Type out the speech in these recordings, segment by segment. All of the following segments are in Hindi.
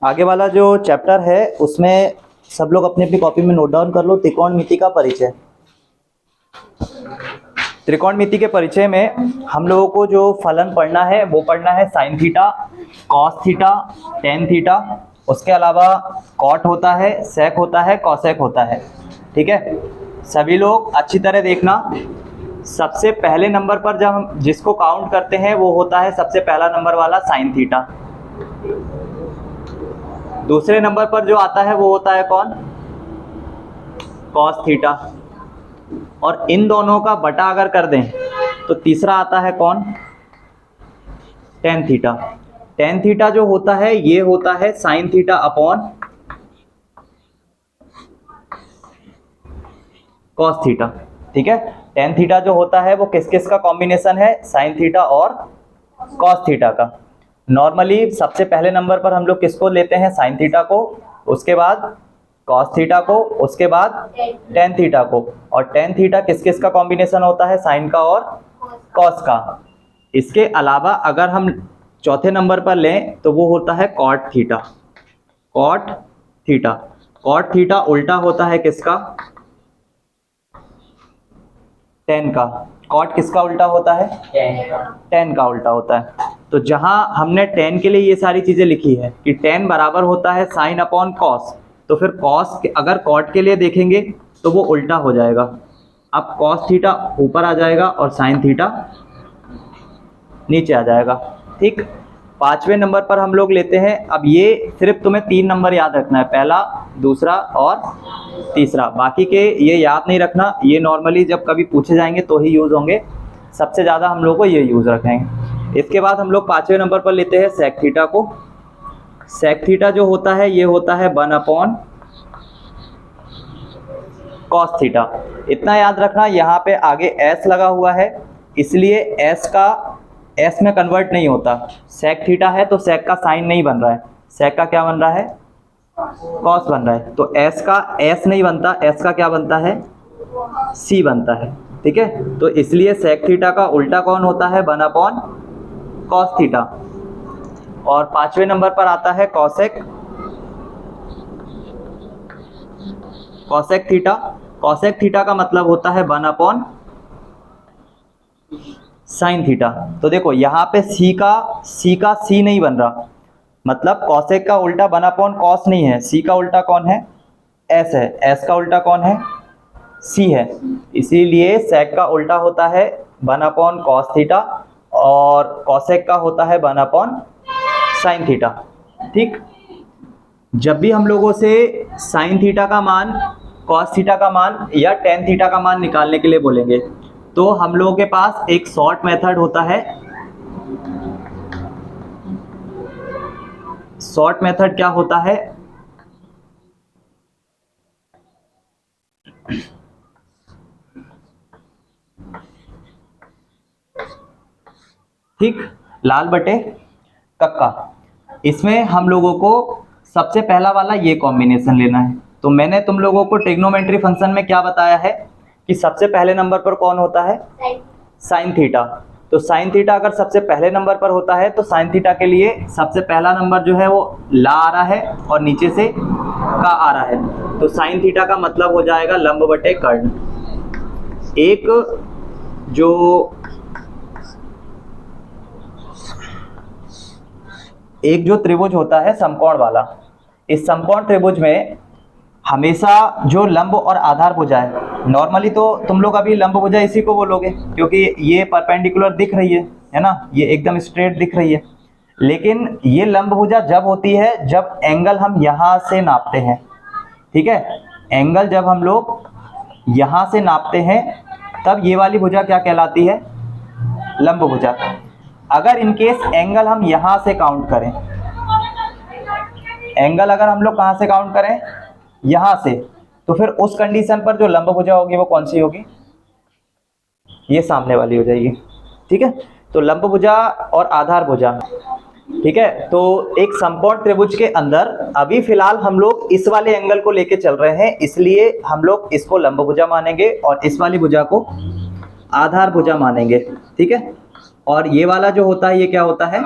आगे वाला जो चैप्टर है उसमें सब लोग अपनी अपनी कॉपी में नोट डाउन कर लो, त्रिकोणमिति का परिचय। त्रिकोणमिति के परिचय में हम लोगों को जो फलन पढ़ना है वो पढ़ना है sine theta, cos theta, tan theta, उसके अलावा कॉट होता है, सेक होता है, कॉसेक होता है। ठीक है, सभी लोग अच्छी तरह देखना। सबसे पहले नंबर पर जब हम जिसको काउंट करते हैं वो होता है सबसे पहला नंबर वाला साइन थीटा। दूसरे नंबर पर जो आता है वो होता है कौन? Cos theta. और इन दोनों का बटा अगर कर दें तो तीसरा आता है कौन? Tan theta. टेन थीटा जो होता है ये होता है sine theta upon cos theta. ठीक है, टेन थीटा जो होता है वो किस किस का कॉम्बिनेशन है? साइन थीटा और कॉस थीटा का। नॉर्मली सबसे पहले नंबर पर हम लोग किसको लेते हैं? साइन थीटा को, उसके बाद कॉस थीटा को, उसके बाद टेन थीटा को। और टेन थीटा किस किस का कॉम्बिनेशन होता है? साइन का और कॉस का। इसके अलावा अगर हम चौथे नंबर पर लें तो वो होता है cot theta. Cot theta, cot theta उल्टा होता है किसका? टेन का। कॉट किसका उल्टा होता है? टेन का उल्टा होता है। तो जहां हमने टेन के लिए ये सारी चीजें लिखी है कि टेन बराबर होता है साइन अपॉन कॉस, तो फिर कॉस अगर कॉट के लिए देखेंगे तो वो उल्टा हो जाएगा। अब कॉस थीटा ऊपर आ जाएगा और साइन थीटा नीचे आ जाएगा। ठीक, पांचवें नंबर पर हम लोग लेते हैं। अब ये सिर्फ तुम्हें तीन नंबर याद रखना है, पहला, दूसरा और तीसरा। बाकी के ये याद नहीं रखना, ये नॉर्मली जब कभी पूछे जाएंगे तो ही यूज होंगे। सबसे ज्यादा हम लोग को ये यूज रखेंगे। इसके बाद हम लोग पांचवें नंबर पर लेते हैं सेक थीटा को। सेक थीटा जो होता है ये होता है 1 अपॉन कॉस थीटा। इतना याद रखना, यहाँ पे आगे एस लगा हुआ है इसलिए एस का एस में कन्वर्ट नहीं होता। सेक थीटा है तो सेक का साइन नहीं बन रहा है, सेक का क्या बन रहा है? कॉस बन रहा है। तो एस का एस नहीं बनता, एस का क्या बनता है? सी बनता है। ठीक है, तो इसलिए सेक थीटा का उल्टा कौन होता है? 1 अपॉन कॉस थीटा। और पांचवें नंबर पर आता है cosec. Cosec theta, cosec theta का मतलब होता है 1 अपॉन साइन थीटा। तो देखो यहाँ पे सी का सी नहीं बन रहा, मतलब कॉसेक का उल्टा 1 अपॉन कॉस नहीं है, सी का उल्टा कौन है? एस है। एस का उल्टा कौन है? सी है। इसीलिए सेक का उल्टा होता है 1 अपॉन कॉस थीटा और कॉसेक का होता है 1 अपॉन साइन थीटा। ठीक, जब भी हम लोगों से साइन थीटा का मान, कॉस थीटा का मान या टेन थीटा का मान निकालने के लिए बोलेंगे तो हम लोगों के पास एक शॉर्ट मेथड होता है। शॉर्ट मेथड क्या होता है? ठीक, लाल बटे कक्का। इसमें हम लोगों को सबसे पहला वाला ये कॉम्बिनेशन लेना है। तो मैंने तुम लोगों को ट्रिग्नोमेट्री फंक्शन में क्या बताया है कि सबसे पहले नंबर पर कौन होता है? Sine theta. तो साइन थीटा अगर सबसे पहले नंबर पर होता है तो साइन थीटा के लिए सबसे पहला नंबर जो है वो ला आ रहा है और नीचे से का आ रहा है। तो साइन थीटा का मतलब हो जाएगा लंब बटे कर्ण। एक जो त्रिभुज होता है समकोण वाला, इस समकोण त्रिभुज में हमेशा जो लंब और आधार भुजा है, नॉर्मली तो तुम लोग अभी लंब भुजा इसी को बोलोगे क्योंकि ये परपेंडिकुलर दिख रही है ना, ये एकदम स्ट्रेट दिख रही है। लेकिन ये लंब भुजा जब होती है जब एंगल हम यहाँ से नापते हैं। ठीक है, एंगल जब हम लोग यहाँ से नापते हैं तब ये वाली भुजा क्या कहलाती है? लंब भुजा। अगर इनकेस एंगल हम यहाँ से काउंट करें, एंगल अगर हम लोग कहाँ से काउंट करें? यहाँ से, तो फिर उस कंडीशन पर जो लंब भुजा होगी वो कौन सी होगी? ये सामने वाली हो जाएगी। ठीक है, तो लंब भुजा और आधार भुजा। ठीक है, तो एक समकोण त्रिभुज के अंदर अभी फिलहाल हम लोग इस वाले एंगल को लेके चल रहे हैं, इसलिए हम लोग इसको लंब भुजा मानेंगे और इस वाली भुजा को आधार भुजा मानेंगे, ठीक है। और ये वाला जो होता है ये क्या होता है,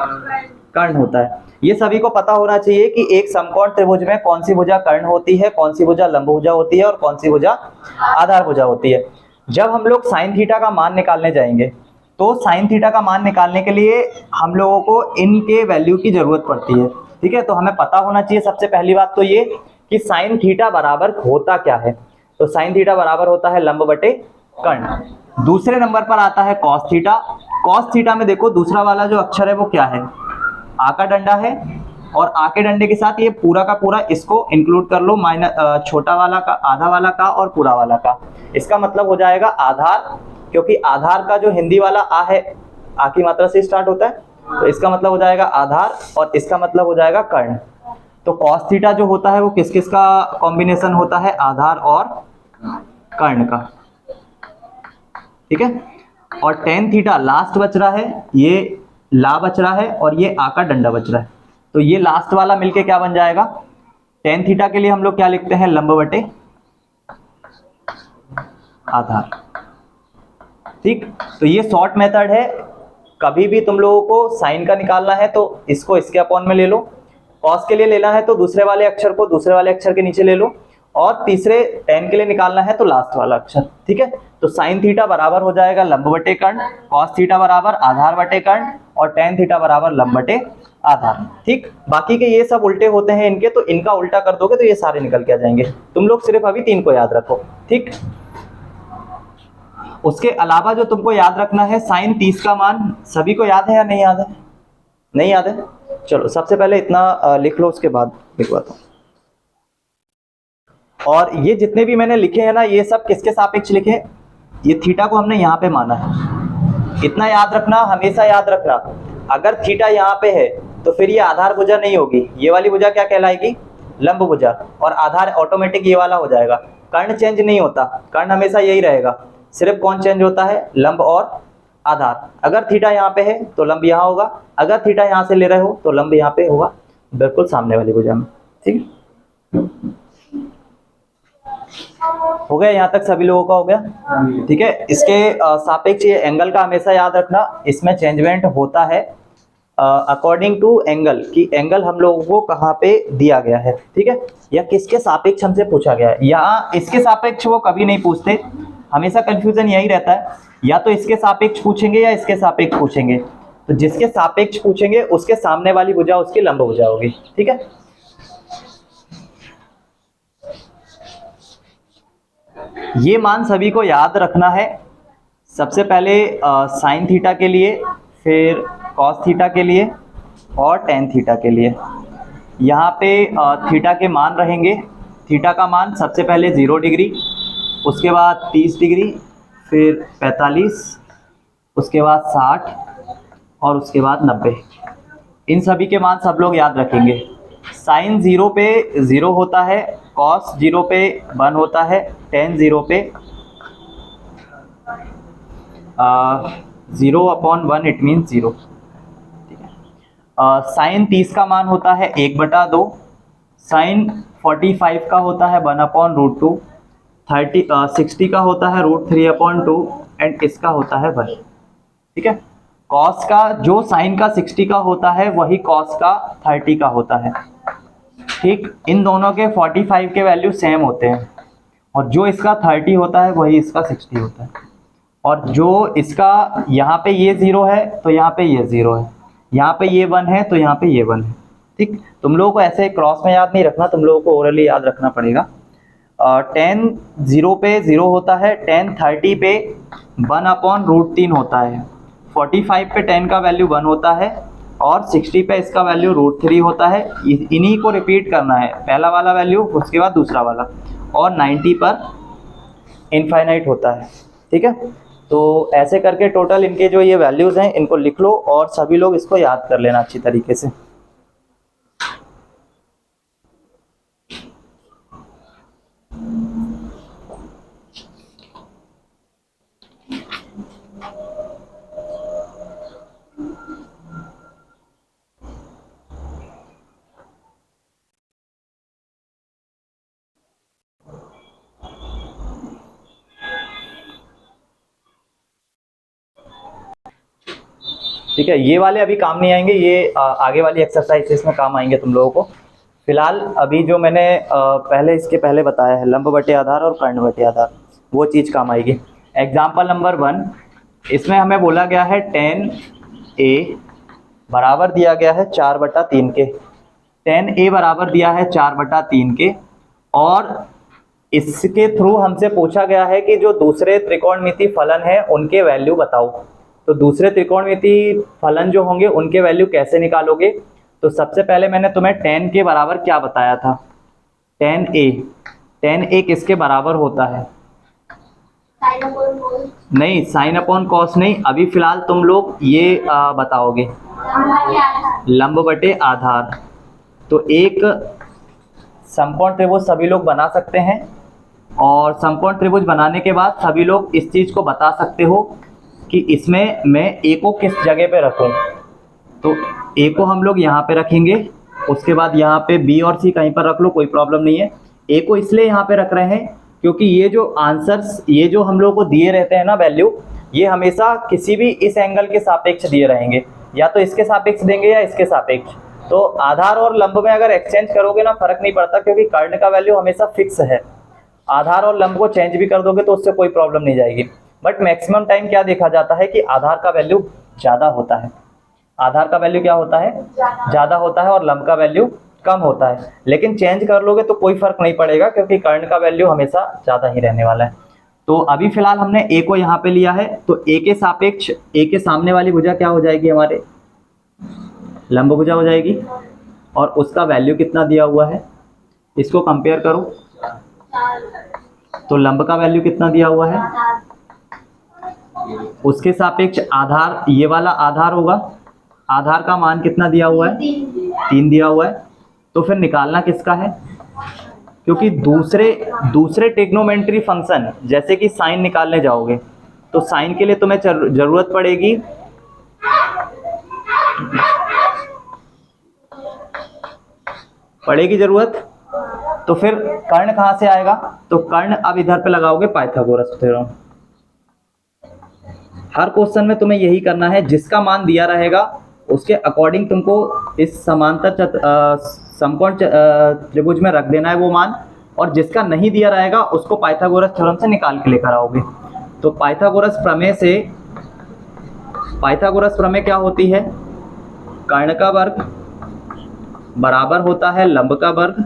कर्ण होता है। ये सभी को पता होना चाहिए कि एक समकोण त्रिभुज में कौन सी भुजा कर्ण होती है, कौन सी भुजा लंब भुजा होती है और कौन सी भुजा आधार भुजा होती है। जब हम लोग साइन थीटा का मान निकालने जाएंगे तो साइन थीटा का मान निकालने के लिए हम लोगों को इनके वैल्यू की जरूरत पड़ती है, ठीक है। तो हमें पता होना चाहिए सबसे पहली बात तो ये कि साइन थीटा बराबर होता क्या है। तो साइन थीटा बराबर होता है लंब बटे कर्ण। दूसरे नंबर पर आता है कॉस थीटा। कॉस थीटा में देखो दूसरा वाला जो अक्षर है वो क्या है, आ का डंडा है, और आ के डंडे के साथ ये पूरा का पूरा इसको इंक्लूड कर लो, माइनस छोटा वाला का, आधा वाला का और पूरा वाला का। इसका मतलब हो जाएगा आधार, क्योंकि आधार का जो हिंदी वाला आ है आ की मात्रा से स्टार्ट होता है, तो इसका मतलब हो जाएगा आधार और इसका मतलब हो जाएगा कर्ण। तो कॉस थीटा जो होता है वो किस किस का कॉम्बिनेशन होता है, आधार और कर्ण का, ठीक है। और टेन थीटा लास्ट बच रहा है, ये ला बच रहा है और ये आ का डंडा बच रहा है। तो ये लास्ट वाला मिलके क्या बन जाएगा, टेन थीटा के लिए हम लोग क्या लिखते हैं, लंब बटे आधार, ठीक। तो ये शॉर्ट मेथड है। कभी भी तुम लोगों को साइन का निकालना है तो इसको इसके अपॉन में ले लो, कॉस के लिए लेना है तो दूसरे वाले अक्षर को दूसरे वाले अक्षर के नीचे ले लो, और तीसरे टेन के लिए निकालना है तो लास्ट वाला अक्षर, ठीक है। तो साइन थीटा बराबर हो जाएगा लंब बटे कर्ण, कॉस थीटा बराबर आधार बटे कर्ण और टेन थीटा बराबर लंब बटे आधार, ठीक। बाकी के ये सब उल्टे होते हैं इनके, तो इनका उल्टा कर दोगे तो ये सारे निकल के आ जाएंगे। तुम लोग सिर्फ अभी तीन को याद रखो, ठीक। उसके अलावा जो तुमको याद रखना है, साइन 30 का मान सभी को याद है या नहीं याद है, नहीं याद है। चलो सबसे पहले इतना लिख लो, उसके बाद लिखवाता हूँ। और ये जितने भी मैंने लिखे हैं ना, ये सब किसके सापेक्ष लिखे हैं, ये थीटा को हमने यहाँ पे माना है। इतना याद रखना, हमेशा याद रखना, अगर थीटा यहाँ पे है तो फिर ये आधार भुजा नहीं होगी, ये वाली भुजा क्या कहलाएगी, लंब भुजा, और आधार ऑटोमेटिक ये वाला हो जाएगा। कर्ण चेंज नहीं होता, कर्ण हमेशा यही रहेगा, सिर्फ कौन चेंज होता है, लंब और आधार। अगर थीटा यहाँ पे है तो लंब यहाँ होगा, अगर थीटा यहाँ से ले रहे हो तो लंब यहाँ पे होगा, बिल्कुल सामने वाली भुजा में, ठीक है। हो गया यहाँ तक, सभी लोगों का हो गया, ठीक है। इसके सापेक्ष ये एंगल का हमेशा याद रखना, इसमें चेंजमेंट होता है अकॉर्डिंग टू एंगल, कि एंगल हम लोगों को कहाँ पे दिया गया है, ठीक है, या किसके सापेक्ष हमसे पूछा गया है। यहाँ इसके सापेक्ष वो कभी नहीं पूछते, हमेशा कंफ्यूजन यही रहता है, या तो इसके सापेक्ष पूछेंगे या इसके सापेक्ष पूछेंगे। तो जिसके सापेक्ष पूछेंगे उसके सामने वाली भुजा उसकी लंब भुजा होगी, ठीक है। ये मान सभी को याद रखना है। सबसे पहले साइन थीटा के लिए, फिर कॉस थीटा के लिए और टेन थीटा के लिए। यहाँ पे थीटा के मान रहेंगे, थीटा का मान सबसे पहले 0 डिग्री, उसके बाद 30 डिग्री, फिर 45, उसके बाद 60 और उसके बाद 90। इन सभी के मान सब लोग याद रखेंगे। साइन 0 पे 0 होता है, कॉस 0 पे 1 होता है, टेन 0 पे 0/1 इट मीन 0, ठीक है। साइन 30 का मान होता है 1/2, साइन 45 का होता है 1/√2, 60 का होता है √3/2 एंड इसका होता है 1, ठीक है। कॉस का जो साइन का 60 का होता है वही कॉस का 30 का होता है, ठीक। इन दोनों के 45 के वैल्यू सेम होते हैं, और जो इसका 30 होता है वही इसका 60 होता है। और जो इसका यहाँ पे ये 0 है तो यहाँ पे ये 0 है, यहाँ पे ये 1 है तो यहाँ पे ये 1 है, ठीक। तुम लोगों को ऐसे क्रॉस में याद नहीं रखना, तुम लोगों को ओरली याद रखना पड़ेगा। टेन 0 पे 0 होता है, टेन 30 पे 1/√3 होता है, 45 पे 10 का वैल्यू 1 होता है और 60 पे इसका वैल्यू √3 होता है। इन्हीं को रिपीट करना है, पहला वाला वैल्यू उसके बाद दूसरा वाला, और 90 पर इनफाइनाइट होता है, ठीक है। तो ऐसे करके टोटल इनके जो ये वैल्यूज़ हैं इनको लिख लो, और सभी लोग इसको याद कर लेना अच्छी तरीके से। ठीक है, ये वाले अभी काम नहीं आएंगे, ये आगे वाली एक्सरसाइजेस में काम आएंगे तुम लोगों को। फिलहाल अभी जो मैंने इसके पहले बताया है लंब बटे आधार और कर्ण बटे आधार, वो चीज़ काम आएगी। एग्जाम्पल नंबर 1, इसमें हमें बोला गया है tan A बराबर दिया गया है 4/3 के। tan A बराबर दिया है 4/3 के, और इसके थ्रू हमसे पूछा गया है कि जो दूसरे त्रिकोणमिति फलन है उनके वैल्यू बताओ। तो दूसरे त्रिकोणमिति फलन जो होंगे उनके वैल्यू कैसे निकालोगे? तो सबसे पहले मैंने तुम्हें tan के बराबर क्या बताया था? tan A किसके बराबर होता है? नहीं, साइन अपॉन कॉस नहीं, अभी फिलहाल तुम लोग ये बताओगे लंब बटे आधार। तो एक समकोण त्रिभुज सभी लोग बना सकते हैं, और समकोण त्रिभुज बनाने के बाद सभी लोग इस चीज़ को बता सकते हो कि इसमें मैं ए को किस जगह पे रखूं। तो ए को हम लोग यहाँ पे रखेंगे, उसके बाद यहाँ पे बी और सी कहीं पर रख लो, कोई प्रॉब्लम नहीं है। ए को इसलिए यहाँ पे रख रहे हैं क्योंकि ये जो आंसर्स, ये जो हम लोग को दिए रहते हैं ना वैल्यू, ये हमेशा किसी भी इस एंगल के सापेक्ष दिए रहेंगे, या तो इसके सापेक्ष देंगे या इसके सापेक्ष। तो आधार और लंब में अगर एक्सचेंज करोगे ना फर्क नहीं पड़ता, क्योंकि कर्ण का वैल्यू हमेशा फिक्स है। आधार और लंब को चेंज भी कर दोगे तो उससे कोई प्रॉब्लम नहीं जाएगी। बट मैक्सिमम टाइम क्या देखा जाता है कि आधार का वैल्यू ज़्यादा होता है। आधार का वैल्यू क्या होता है? ज़्यादा होता है, और लंब का वैल्यू कम होता है। लेकिन चेंज कर लोगे तो कोई फर्क नहीं पड़ेगा, क्योंकि कर्ण का वैल्यू हमेशा ज़्यादा ही रहने वाला है। तो अभी फिलहाल हमने ए को यहाँ पे लिया है, तो ए के सापेक्ष ए के सामने वाली भुजा क्या हो जाएगी? हमारे लंब भुजा हो जाएगी, और उसका वैल्यू कितना दिया हुआ है? इसको कंपेयर करो, तो लंब का वैल्यू कितना दिया हुआ है? उसके सापेक्ष आधार, ये वाला आधार होगा, आधार का मान कितना दिया हुआ है? 3 दिया हुआ है। तो फिर निकालना किसका है? क्योंकि दूसरे ट्रिग्नोमेट्री फंक्शन जैसे कि साइन निकालने जाओगे तो साइन के लिए तुम्हें जरूरत पड़ेगी जरूरत। तो फिर कर्ण कहाँ से आएगा? तो कर्ण अब इधर पे लगाओगे पाइथागोरस थ्योरम। हर क्वेश्चन में तुम्हें यही करना है, जिसका मान दिया रहेगा उसके अकॉर्डिंग तुमको इस समांतर समकोण त्रिभुज में रख देना है वो मान, और जिसका नहीं दिया रहेगा उसको पाइथागोरस थ्योरम से निकाल के लेकर आओगे। तो पाइथागोरस प्रमेय क्या होती है? कर्ण का वर्ग बराबर होता है लंब का वर्ग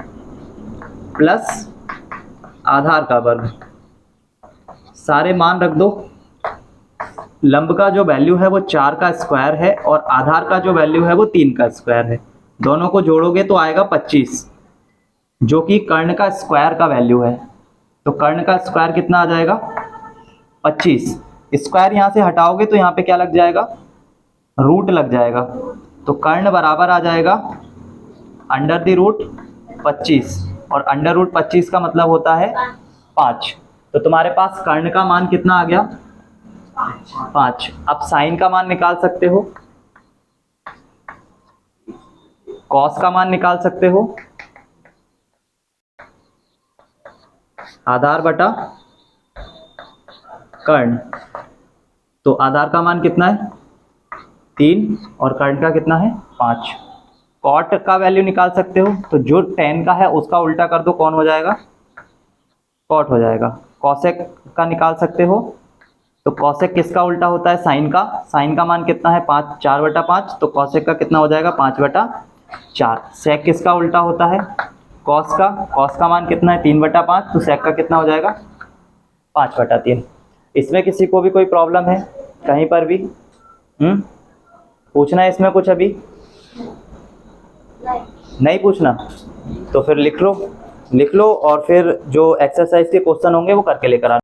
प्लस आधार का वर्ग। सारे मान रख दो। लंब का जो वैल्यू है वो 4 का स्क्वायर है, और आधार का जो वैल्यू है वो 3 का स्क्वायर है। दोनों को जोड़ोगे तो आएगा 25, जो कि कर्ण का स्क्वायर का वैल्यू है। तो कर्ण का स्क्वायर कितना आ जाएगा? 25। स्क्वायर यहाँ से हटाओगे तो यहाँ पे क्या लग जाएगा? रूट लग जाएगा। तो कर्ण बराबर आ जाएगा अंडर द रूट 25, और अंडर रूट 25 का मतलब होता है 5। तो तुम्हारे पास कर्ण का मान कितना आ गया? 5। अब साइन का मान निकाल सकते हो, कॉस का मान निकाल सकते हो, आधार बटा कर्ण। तो आधार का मान कितना है? 3, और कर्ण का कितना है? 5। कॉट का वैल्यू निकाल सकते हो, तो जो tan का है उसका उल्टा कर दो, कौन हो जाएगा? कॉट हो जाएगा। कॉसेक का निकाल सकते हो, तो कॉसेक किसका उल्टा होता है? साइन का। साइन का मान कितना है? 5, 4/5। तो कॉसेक का कितना हो जाएगा? 5/4। सेक किसका उल्टा होता है? कॉस का। कॉस का मान कितना है? 3/5। तो सेक का कितना हो जाएगा? 5/3। इसमें किसी को भी कोई प्रॉब्लम है कहीं पर भी? पूछना है इसमें कुछ? अभी नहीं पूछना? तो फिर लिख लो, और फिर जो एक्सरसाइज के क्वेश्चन होंगे वो करके लेकर आना।